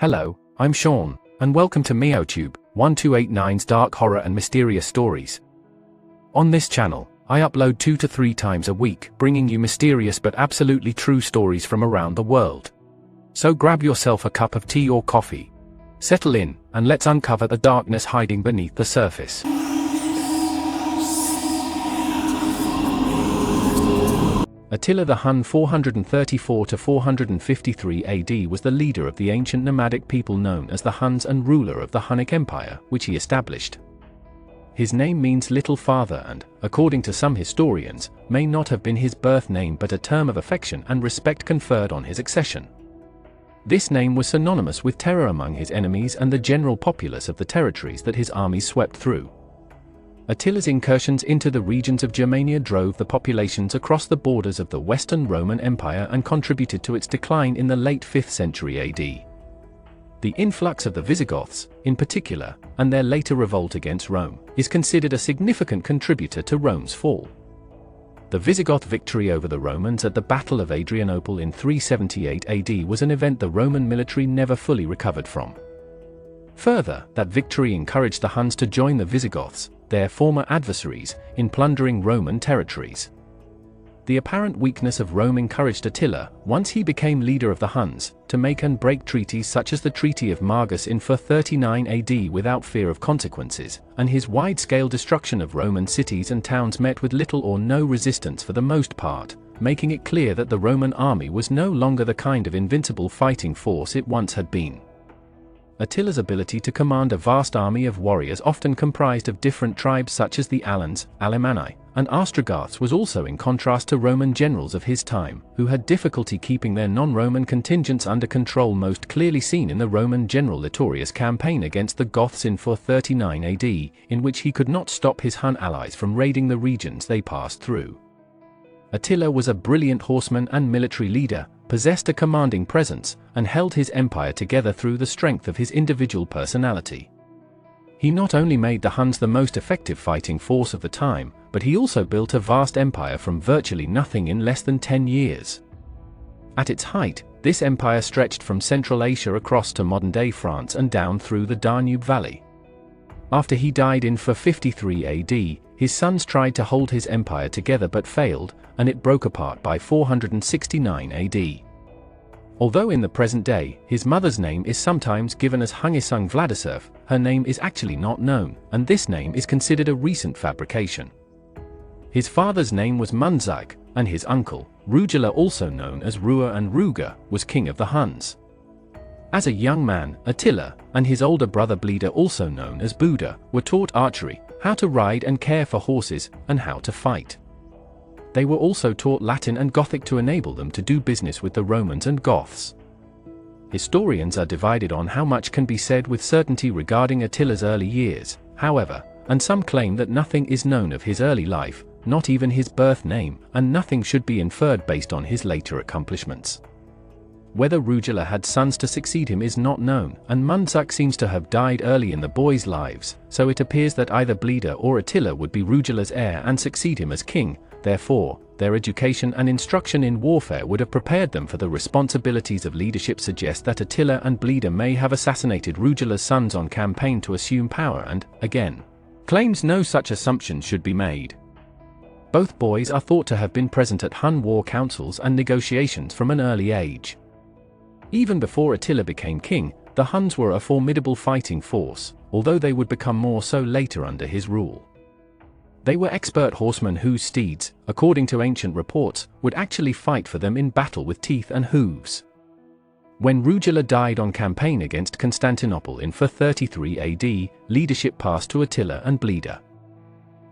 Hello, I'm Sean, and welcome to MeowTube, 1289's dark horror and mysterious stories. On this channel, I upload 2 to 3 times a week, bringing you mysterious but absolutely true stories from around the world. So grab yourself a cup of tea or coffee, settle in, and let's uncover the darkness hiding beneath the surface. Attila the Hun 434 to 453 AD was the leader of the ancient nomadic people known as the Huns and ruler of the Hunnic Empire, which he established. His name means little father and, according to some historians, may not have been his birth name but a term of affection and respect conferred on his accession. This name was synonymous with terror among his enemies and the general populace of the territories that his armies swept through. Attila's incursions into the regions of Germania drove the populations across the borders of the Western Roman Empire and contributed to its decline in the late 5th century AD. The influx of the Visigoths, in particular, and their later revolt against Rome, is considered a significant contributor to Rome's fall. The Visigoth victory over the Romans at the Battle of Adrianople in 378 AD was an event the Roman military never fully recovered from. Further, that victory encouraged the Huns to join the Visigoths, their former adversaries, in plundering Roman territories. The apparent weakness of Rome encouraged Attila, once he became leader of the Huns, to make and break treaties such as the Treaty of Margus in 439 AD without fear of consequences, and his wide-scale destruction of Roman cities and towns met with little or no resistance for the most part, making it clear that the Roman army was no longer the kind of invincible fighting force it once had been. Attila's ability to command a vast army of warriors often comprised of different tribes such as the Alans, Alemanni, and Ostrogoths was also in contrast to Roman generals of his time, who had difficulty keeping their non-Roman contingents under control, most clearly seen in the Roman general Litorius' campaign against the Goths in 439 AD, in which he could not stop his Hun allies from raiding the regions they passed through. Attila was a brilliant horseman and military leader, possessed a commanding presence, and held his empire together through the strength of his individual personality. He not only made the Huns the most effective fighting force of the time, but he also built a vast empire from virtually nothing in less than 10 years. At its height, this empire stretched from Central Asia across to modern-day France and down through the Danube Valley. After he died in 453 AD, his sons tried to hold his empire together but failed, and it broke apart by 469 AD. Although in the present day, his mother's name is sometimes given as Hungisung Vladislav, her name is actually not known, and this name is considered a recent fabrication. His father's name was Mundzag, and his uncle, Rugila, also known as Rua and Ruga, was king of the Huns. As a young man, Attila, and his older brother Bleda, also known as Buda, were taught archery, how to ride and care for horses, and how to fight. They were also taught Latin and Gothic to enable them to do business with the Romans and Goths. Historians are divided on how much can be said with certainty regarding Attila's early years, however, and some claim that nothing is known of his early life, not even his birth name, and nothing should be inferred based on his later accomplishments. Whether Rugila had sons to succeed him is not known, and Mundzak seems to have died early in the boys' lives, so it appears that either Bleda or Attila would be Rugila's heir and succeed him as king. Therefore, their education and instruction in warfare would have prepared them for the responsibilities of leadership. Suggest that Attila and Bleda may have assassinated Rugila's sons on campaign to assume power and, again, claims no such assumption should be made. Both boys are thought to have been present at Hun war councils and negotiations from an early age. Even before Attila became king, the Huns were a formidable fighting force, although they would become more so later under his rule. They were expert horsemen whose steeds, according to ancient reports, would actually fight for them in battle with teeth and hooves. When Rugila died on campaign against Constantinople in 433 AD, leadership passed to Attila and Bleda.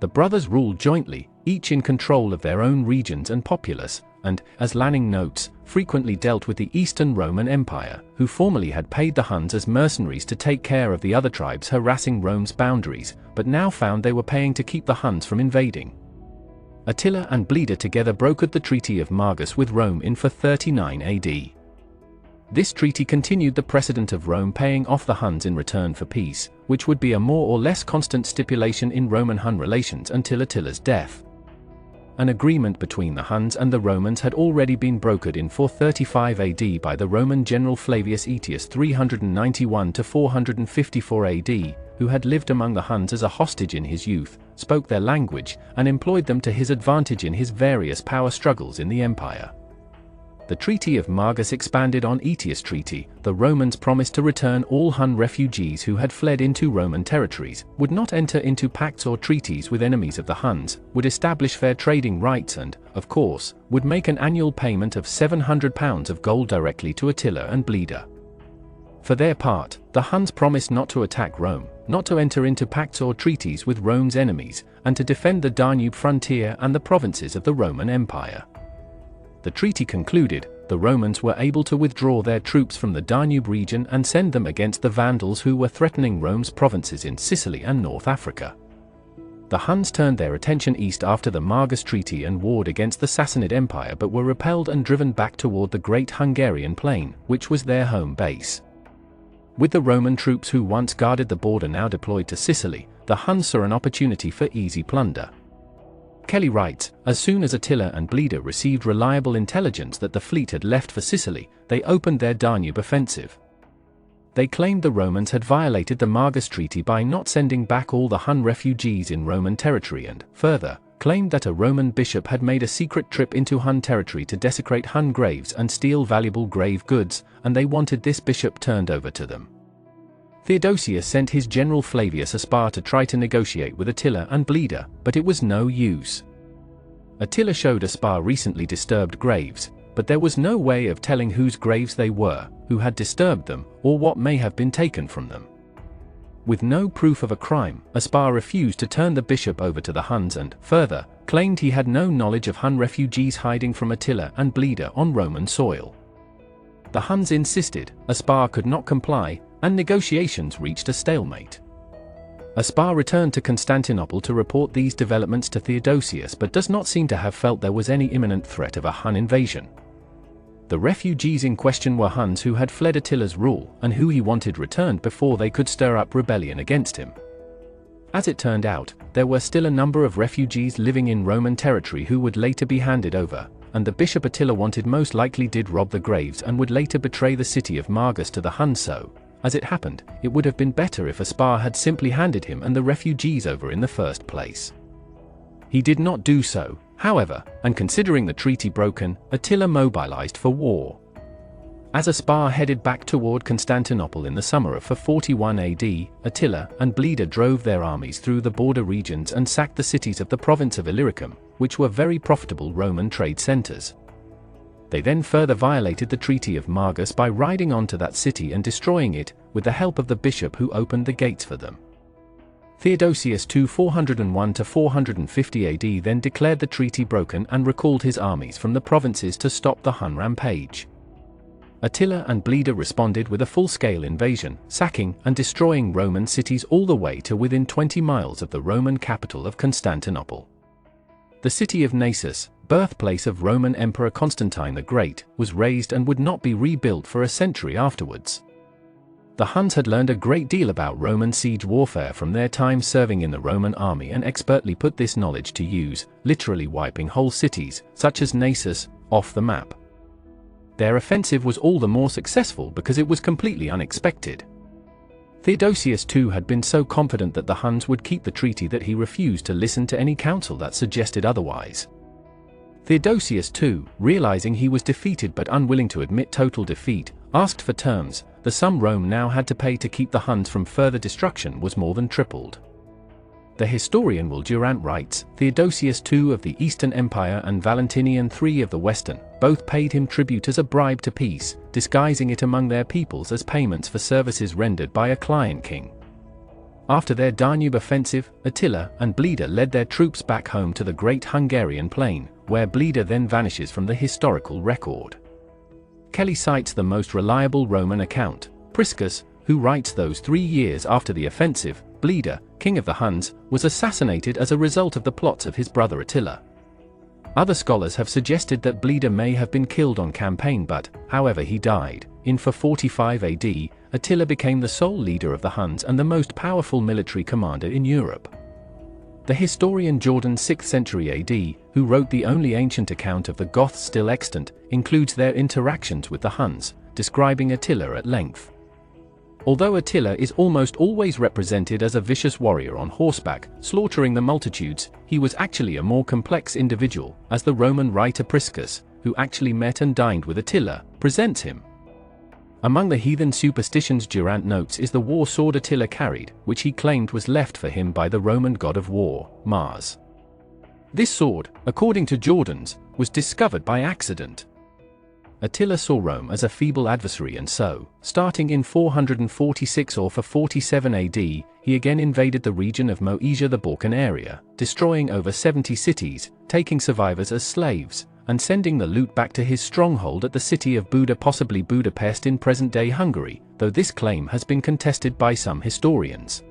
The brothers ruled jointly, each in control of their own regions and populace, and, as Lanning notes, frequently dealt with the Eastern Roman Empire, who formerly had paid the Huns as mercenaries to take care of the other tribes harassing Rome's boundaries, but now found they were paying to keep the Huns from invading. Attila and Bleda together brokered the Treaty of Margus with Rome in 439 AD. This treaty continued the precedent of Rome paying off the Huns in return for peace, which would be a more or less constant stipulation in Roman-Hun relations until Attila's death. an agreement between the Huns and the Romans had already been brokered in 435 AD by the Roman general Flavius Aetius 391 to 454 AD, who had lived among the Huns as a hostage in his youth, spoke their language, and employed them to his advantage in his various power struggles in the empire. The Treaty of Margus expanded on Aetius' treaty. The Romans promised to return all Hun refugees who had fled into Roman territories, would not enter into pacts or treaties with enemies of the Huns, would establish fair trading rights and, of course, would make an annual payment of 700 pounds of gold directly to Attila and Bleda. For their part, the Huns promised not to attack Rome, not to enter into pacts or treaties with Rome's enemies, and to defend the Danube frontier and the provinces of the Roman Empire. The treaty concluded, the Romans were able to withdraw their troops from the Danube region and send them against the Vandals who were threatening Rome's provinces in Sicily and North Africa. The Huns turned their attention east after the Margus Treaty and warred against the Sassanid Empire, but were repelled and driven back toward the Great Hungarian Plain, which was their home base. With the Roman troops who once guarded the border now deployed to Sicily, the Huns saw an opportunity for easy plunder. Kelly writes, as soon as Attila and Bleda received reliable intelligence that the fleet had left for Sicily, they opened their Danube offensive. They claimed the Romans had violated the Margus Treaty by not sending back all the Hun refugees in Roman territory and, further, claimed that a Roman bishop had made a secret trip into Hun territory to desecrate Hun graves and steal valuable grave goods, and they wanted this bishop turned over to them. Theodosius sent his general Flavius Aspar to try to negotiate with Attila and Bleda, but it was no use. Attila showed Aspar recently disturbed graves, but there was no way of telling whose graves they were, who had disturbed them, or what may have been taken from them. With no proof of a crime, Aspar refused to turn the bishop over to the Huns and, further, claimed he had no knowledge of Hun refugees hiding from Attila and Bleda on Roman soil. The Huns insisted, Aspar could not comply, and negotiations reached a stalemate. Aspar returned to Constantinople to report these developments to Theodosius, but does not seem to have felt there was any imminent threat of a Hun invasion. The refugees in question were Huns who had fled Attila's rule and who he wanted returned before they could stir up rebellion against him. As it turned out, there were still a number of refugees living in Roman territory who would later be handed over, and the bishop Attila wanted most likely did rob the graves and would later betray the city of Margus to the Huns. So, as it happened, it would have been better if Aspar had simply handed him and the refugees over in the first place. He did not do so, however, and considering the treaty broken, Attila mobilized for war. As Aspar headed back toward Constantinople in the summer of 441 AD, Attila and Bleda drove their armies through the border regions and sacked the cities of the province of Illyricum, which were very profitable Roman trade centers. They then further violated the Treaty of Margus by riding onto that city and destroying it, with the help of the bishop who opened the gates for them. Theodosius II 401 to 450 AD then declared the treaty broken and recalled his armies from the provinces to stop the Hun rampage. Attila and Bleda responded with a full-scale invasion, sacking and destroying Roman cities all the way to within 20 miles of the Roman capital of Constantinople. The city of Naissus, birthplace of Roman Emperor Constantine the Great, was razed and would not be rebuilt for a century afterwards. The Huns had learned a great deal about Roman siege warfare from their time serving in the Roman army and expertly put this knowledge to use, literally wiping whole cities, such as Naissus, off the map. Their offensive was all the more successful because it was completely unexpected. Theodosius II had been so confident that the Huns would keep the treaty that he refused to listen to any counsel that suggested otherwise. Theodosius II, realizing he was defeated but unwilling to admit total defeat, asked for terms. The sum Rome now had to pay to keep the Huns from further destruction was more than tripled. The historian Will Durant writes, Theodosius II of the Eastern Empire and Valentinian III of the Western, both paid him tribute as a bribe to peace, disguising it among their peoples as payments for services rendered by a client king. After their Danube offensive, Attila and Bleda led their troops back home to the Great Hungarian Plain, where Bleda then vanishes from the historical record. Kelly cites the most reliable Roman account, Priscus, who writes those 3 years after the offensive, Bleda, king of the Huns, was assassinated as a result of the plots of his brother Attila. Other scholars have suggested that Bleda may have been killed on campaign but, however he died. In 445 AD, Attila became the sole leader of the Huns and the most powerful military commander in Europe. The historian Jordan 6th century AD, who wrote the only ancient account of the Goths still extant, includes their interactions with the Huns, describing Attila at length. Although Attila is almost always represented as a vicious warrior on horseback, slaughtering the multitudes, he was actually a more complex individual, as the Roman writer Priscus, who actually met and dined with Attila, presents him. Among the heathen superstitions Durant notes is the war sword Attila carried, which he claimed was left for him by the Roman god of war, Mars. This sword, according to Jordans, was discovered by accident. Attila saw Rome as a feeble adversary, and so, starting in 446 or 447 AD, he again invaded the region of Moesia, the Balkan area, destroying over 70 cities, taking survivors as slaves, and sending the loot back to his stronghold at the city of Buda, possibly Budapest in present-day Hungary, though this claim has been contested by some historians.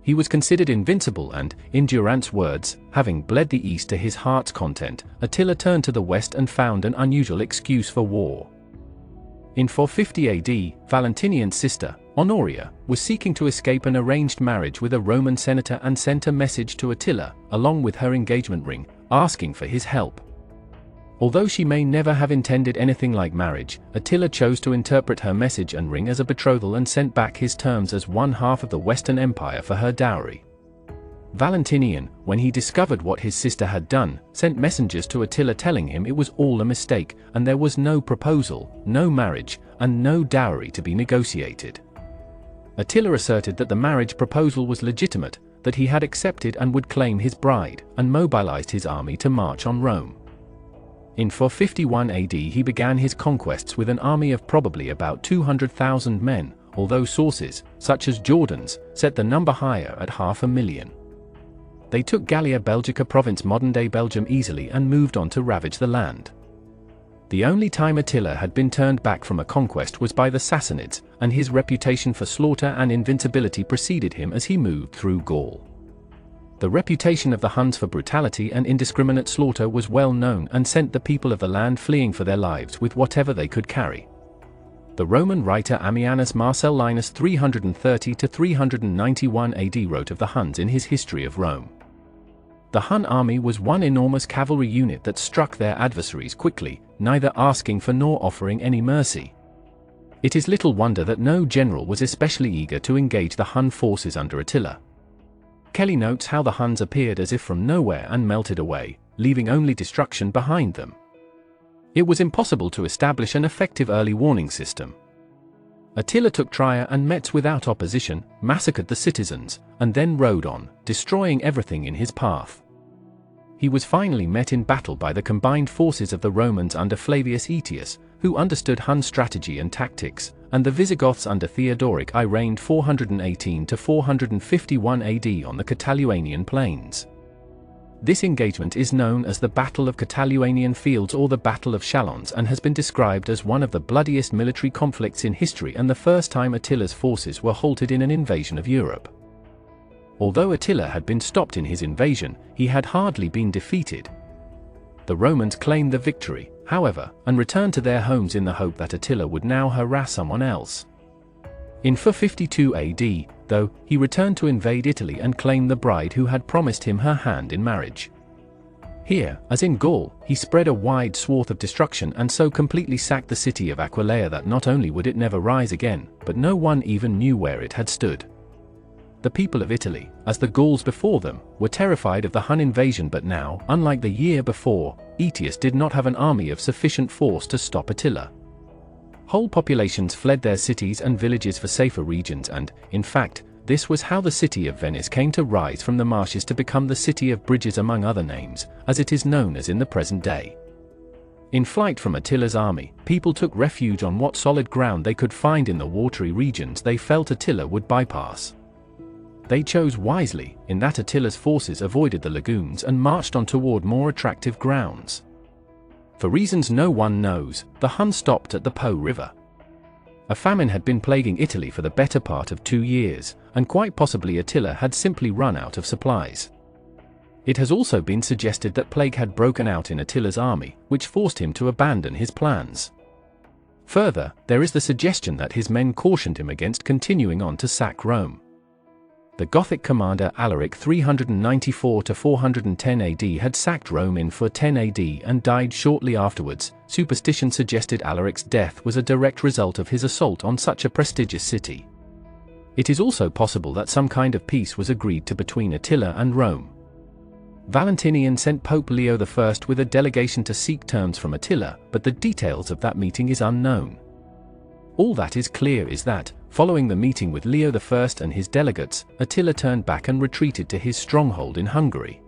He was considered invincible and, in Durant's words, having bled the east to his heart's content, Attila turned to the west and found an unusual excuse for war. In 450 AD, Valentinian's sister, Honoria, was seeking to escape an arranged marriage with a Roman senator and sent a message to Attila, along with her engagement ring, asking for his help. Although she may never have intended anything like marriage, Attila chose to interpret her message and ring as a betrothal and sent back his terms as one half of the Western Empire for her dowry. Valentinian, when he discovered what his sister had done, sent messengers to Attila telling him it was all a mistake, and there was no proposal, no marriage, and no dowry to be negotiated. Attila asserted that the marriage proposal was legitimate, that he had accepted and would claim his bride, and mobilized his army to march on Rome. In 451 AD he began his conquests with an army of probably about 200,000 men, although sources, such as Jordan's, set the number higher at 500,000. They took Gallia Belgica province, modern-day Belgium, easily and moved on to ravage the land. The only time Attila had been turned back from a conquest was by the Sassanids, and his reputation for slaughter and invincibility preceded him as he moved through Gaul. The reputation of the Huns for brutality and indiscriminate slaughter was well known and sent the people of the land fleeing for their lives with whatever they could carry. The Roman writer Ammianus Marcellinus 330–391 AD wrote of the Huns in his History of Rome. The Hun army was one enormous cavalry unit that struck their adversaries quickly, neither asking for nor offering any mercy. It is little wonder that no general was especially eager to engage the Hun forces under Attila. Kelly notes how the Huns appeared as if from nowhere and melted away, leaving only destruction behind them. It was impossible to establish an effective early warning system. Attila took Trier and Metz without opposition, massacred the citizens, and then rode on, destroying everything in his path. He was finally met in battle by the combined forces of the Romans under Flavius Aetius, who understood Hun strategy and tactics, and the Visigoths under Theodoric I, reigned 418 to 451 AD on the Catalaunian Plains. This engagement is known as the Battle of Catalaunian Fields or the Battle of Chalons, and has been described as one of the bloodiest military conflicts in history and the first time Attila's forces were halted in an invasion of Europe. Although Attila had been stopped in his invasion, he had hardly been defeated. The Romans claimed the victory, however, and returned to their homes in the hope that Attila would now harass someone else. In 452 AD, though, he returned to invade Italy and claim the bride who had promised him her hand in marriage. Here, as in Gaul, he spread a wide swath of destruction and so completely sacked the city of Aquileia that not only would it never rise again, but no one even knew where it had stood. The people of Italy, as the Gauls before them, were terrified of the Hun invasion, but now, unlike the year before, Aetius did not have an army of sufficient force to stop Attila. Whole populations fled their cities and villages for safer regions and, in fact, this was how the city of Venice came to rise from the marshes to become the city of bridges among other names, as it is known as in the present day. In flight from Attila's army, people took refuge on what solid ground they could find in the watery regions they felt Attila would bypass. They chose wisely, in that Attila's forces avoided the lagoons and marched on toward more attractive grounds. For reasons no one knows, the Hun stopped at the Po River. A famine had been plaguing Italy for the better part of 2 years, and quite possibly Attila had simply run out of supplies. It has also been suggested that plague had broken out in Attila's army, which forced him to abandon his plans. Further, there is the suggestion that his men cautioned him against continuing on to sack Rome. The Gothic commander Alaric 394–410 AD had sacked Rome in 410 AD and died shortly afterwards. Superstition suggested Alaric's death was a direct result of his assault on such a prestigious city. It is also possible that some kind of peace was agreed to between Attila and Rome. Valentinian sent Pope Leo I with a delegation to seek terms from Attila, but the details of that meeting is unknown. All that is clear is that, following the meeting with Leo I and his delegates, Attila turned back and retreated to his stronghold in Hungary.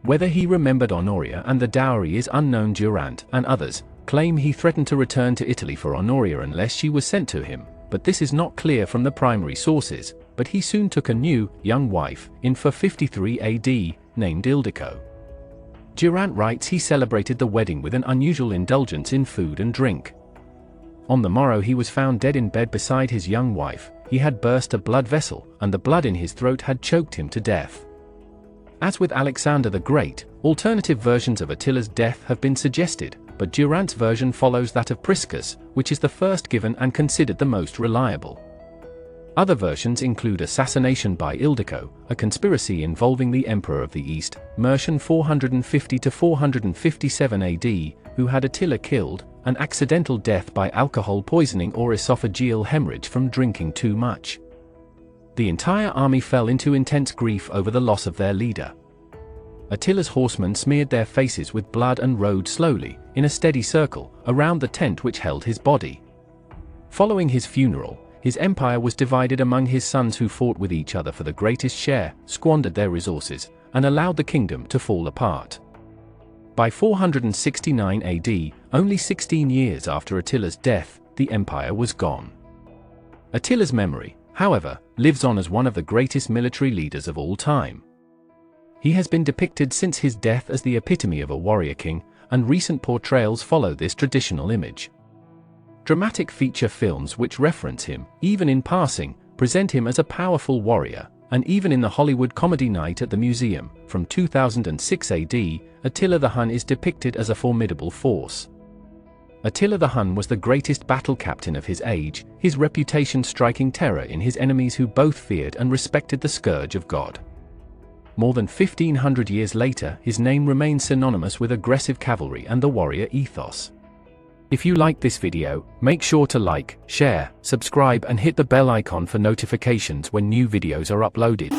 Whether he remembered Honoria and the dowry is unknown. Durant and others claim he threatened to return to Italy for Honoria unless she was sent to him, but this is not clear from the primary sources. But he soon took a new, young wife, in 453 AD, named Ildico. Durant writes he celebrated the wedding with an unusual indulgence in food and drink. On the morrow he was found dead in bed beside his young wife. He had burst a blood vessel, and the blood in his throat had choked him to death. As with Alexander the Great, alternative versions of Attila's death have been suggested, but Durant's version follows that of Priscus, which is the first given and considered the most reliable. Other versions include assassination by Ildico, a conspiracy involving the Emperor of the East, Mercian 450–457 AD, who had Attila killed, an accidental death by alcohol poisoning or esophageal hemorrhage from drinking too much. The entire army fell into intense grief over the loss of their leader. Attila's horsemen smeared their faces with blood and rode slowly, in a steady circle, around the tent which held his body. Following his funeral, his empire was divided among his sons who fought with each other for the greatest share, squandered their resources, and allowed the kingdom to fall apart. By 469 AD, only 16 years after Attila's death, the empire was gone. Attila's memory, however, lives on as one of the greatest military leaders of all time. He has been depicted since his death as the epitome of a warrior king, and recent portrayals follow this traditional image. Dramatic feature films which reference him, even in passing, present him as a powerful warrior, and even in the Hollywood comedy Night at the Museum, from 2006 AD, Attila the Hun is depicted as a formidable force. Attila the Hun was the greatest battle captain of his age, his reputation striking terror in his enemies who both feared and respected the Scourge of God. More than 1500 years later, his name remains synonymous with aggressive cavalry and the warrior ethos. If you like this video, make sure to like, share, subscribe and hit the bell icon for notifications when new videos are uploaded.